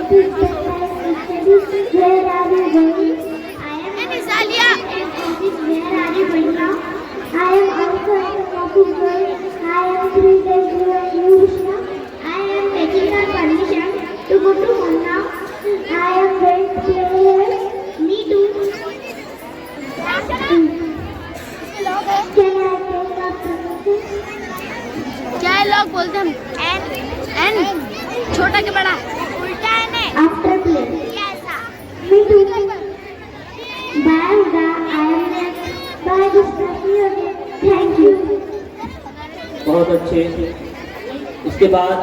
Where are you going? I am Nisalia. Where are you going now? I am also at the office going. I am 3 days going to Krishna. I am taking our permission to go to home now. I am going to play here. Me too. Can I take a permission? क्या लोग बोलते हैं N छोटा के बड़ा उल्टा है ने After play. ऐसा Me too. Bye, Uda. I am next. Bye, Krishna. See you again. Thank you. बहुत अच्छे। इसके बाद